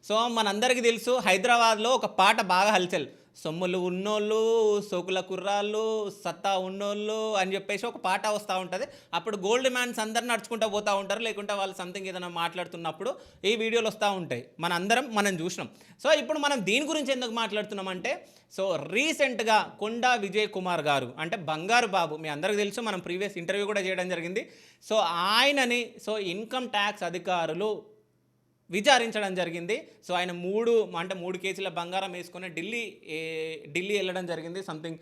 So, మనందరికీ తెలుసు హైదరాబాద్‌లో ఒక పాట బాగా హల్చల్. సొమ్ములు ఉన్నోళ్ళు, సోకుల కుర్రాళ్ళు, సత్తా ఉన్నోళ్ళు అని జెప్పేసి ఒక పాట వస్తా ఉంటది. అప్పుడు గోల్డ్ మ్యాన్స్ అందరూ నడుచుకుంటా పోతా ఉంటారు. లేకుంటే వాళ్ళు సంథింగ్ ఏదైనా మాట్లాడుతున్నప్పుడు ఈ వీడియోలు వస్తా ఉంటాయి. మనం జూసినాం. సో, ఇప్పుడు మనం దీని గురించి ఎందుకు మాట్లాడుతున్నామంటే, సో, రీసెంట్‌గా కొండా విజయ్ కుమార్ గారు అంటే బంగారు బాబు మీ అందరికి తెలుసు. మనం ప్రీవియస్ ఇంటర్వ్యూ కూడా చేయడం జరిగింది. సో, ఆయనని ఇన్‌కమ్ టాక్స్ అధికారులు విచారించడం జరిగింది. సో, ఆయన 3 కేజీల బంగారం యేసుకొని ఢిల్లీ ఎళ్ళడం జరిగింది. సంథింగ్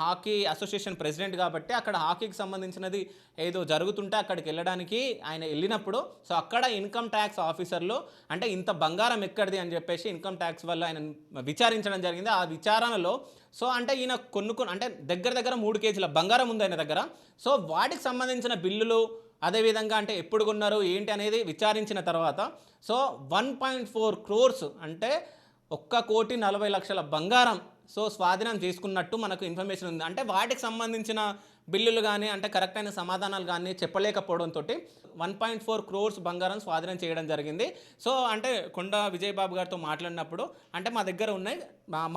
హాకీ అసోసియేషన్ ప్రెసిడెంట్ గాబట్టి, అక్కడ హాకీకి సంబంధించినది ఏదో జరుగుతుంటే అక్కడికెళ్ళడానికి ఆయన ఎళ్ళినప్పుడు, సో, అక్కడ ఇన్‌కమ్ టాక్స్ ఆఫీసర్‌లు అంటే ఇంత బంగారం ఎక్కడిది అని జెప్పేసి ఇన్‌కమ్ టాక్స్ వాళ్ళు ఆయనను విచారించడం జరిగింది. ఆ విచారణలో అంటే ఈయన అంటే దగ్గర దగ్గర 3 కేజీల బంగారం ఉంది ఆయన దగ్గర. సో, వాటికి సంబంధించిన బిల్లులు అదేవిధంగా అంటే ఎప్పుడు కొన్నారు ఏంటి అనేది విచారించిన తర్వాత 1.4 క్రోర్స్ అంటే 1,40,00,000 బంగారం స్వాధీనం చేసుకున్నట్టు మనకు ఇన్ఫర్మేషన్ ఉంది. అంటే వాటికి సంబంధించిన బిల్లులు గానీ, అంటే కరెక్ట్ అయిన సమాధానాలు గానీ చెప్పలేకపోవడంతోటి 1.4 క్రోర్స్ బంగారం స్వాధీనం చేయడం జరిగింది. అంటే కొండా విజయ్ బాబు గారితో మాట్లాడినప్పుడు అంటే మా దగ్గర ఉన్నాయి.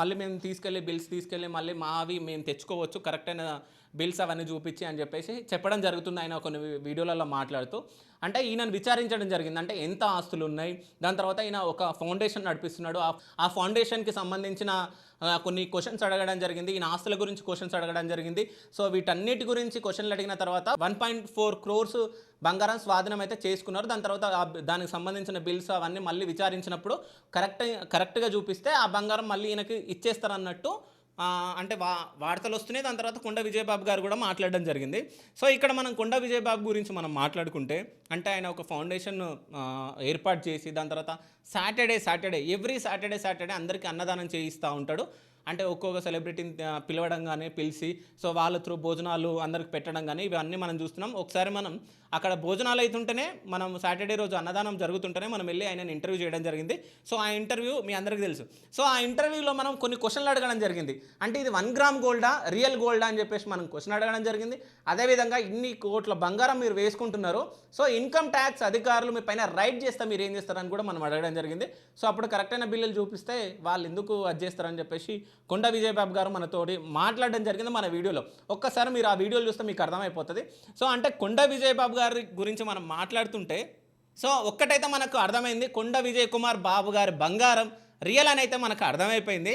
మళ్ళీ మేము బిల్స్ తీసుకెళ్ళి మళ్ళీ మావి మేము తెచ్చుకోవచ్చు కరెక్ట్ అయిన బిల్స్ అవన్నీ చూపించి అని చెప్పేసి చెప్పడం జరుగుతుంది. ఆయన కొన్ని వీడియోలలో మాట్లాడుతూ అంటే ఈయనను విచారించడం జరిగింది. అంటే ఎంత ఆస్తులు ఉన్నాయి, దాని తర్వాత ఈయన ఒక ఫౌండేషన్ నడిపిస్తున్నాడు. ఆ ఫౌండేషన్‌కి సంబంధించిన కొన్ని క్వెషన్స్ అడగడం జరిగింది. ఈయన ఆస్తుల గురించి క్వెషన్స్ అడగడం జరిగింది. వీటన్నిటి గురించి క్వెషన్లు అడిగిన తర్వాత 1.4 క్రోర్స్ బంగారం స్వాధీనం అయితే చేసుకున్నారు. దాని తర్వాత దానికి సంబంధించిన బిల్స్ అవన్నీ మళ్ళీ విచారించినప్పుడు కరెక్ట్‌గా చూపిస్తే ఆ బంగారం మళ్ళీ ఈయనకి ఇచ్చేస్తారన్నట్టు అంటే వార్తలొస్తున్నాయి. దాని తర్వాత కొండా విజయబాబు గారు కూడా మాట్లాడడం జరిగింది. ఇక్కడ మనం కొండా విజయబాబు గురించి మనం మాట్లాడుకుంటే అంటే ఆయన ఒక ఫౌండేషన్ ఏర్పాటు చేసి దాని తర్వాత ఎవ్రీ సాటర్డే అందరికీ అన్నదానం చేయిస్తూ ఉంటాడు. అంటే ఒక్కొక్క సెలబ్రిటీని పిలవడం గానీ, పిలిచి వాళ్ళ త్రూ భోజనాలు అందరికి పెట్టడం గానీ ఇవన్నీ మనం చూస్తున్నాం. ఒకసారి మనం అక్కడ భోజనాలు అయితుంటేనే మనం సాటర్డే రోజు అన్నదానం జరుగుతుంటేనే మనం వెళ్ళి ఆయనని ఇంటర్వ్యూ చేయడం జరిగింది. ఆ ఇంటర్వ్యూ మీ అందరికీ తెలుసు. ఆ ఇంటర్వ్యూలో మనం కొన్ని క్వెషన్లు అడగడం జరిగింది. అంటే ఇది 1 గ్రామ్ గోల్డా, రియల్ గోల్డా అని చెప్పేసి మనం క్వెషన్ అడగడం జరిగింది. అదేవిధంగా ఇన్ని కోట్ల బంగారం మీరు వేసుకుంటున్నారు. ఇన్‌కమ్ టాక్స్ అధికారులు మీ పైన రైడ్ చేస్తే మీరు ఏం చేస్తారని కూడా మనం అడగడం జరిగింది. అప్పుడు కరెక్ట్ అయిన బిల్లులు చూపిస్తే వాళ్ళు ఎందుకు అది చేస్తారని చెప్పేసి కొండా విజయబాబు గారు మనతోటి మాట్లాడడం జరిగింది మన వీడియోలో. ఒక్కసారి మీరు ఆ వీడియోలు చూస్తే మీకు అర్థమైపోతుంది. అంటే కొండా విజయబాబు గారి గురించి మనం మాట్లాడుతుంటే ఒక్కటైతే మనకు అర్థమైంది. కొండా విజయ్ కుమార్ బాబు గారి బంగారం రియల్ అని అయితే మనకు అర్థమైపోయింది.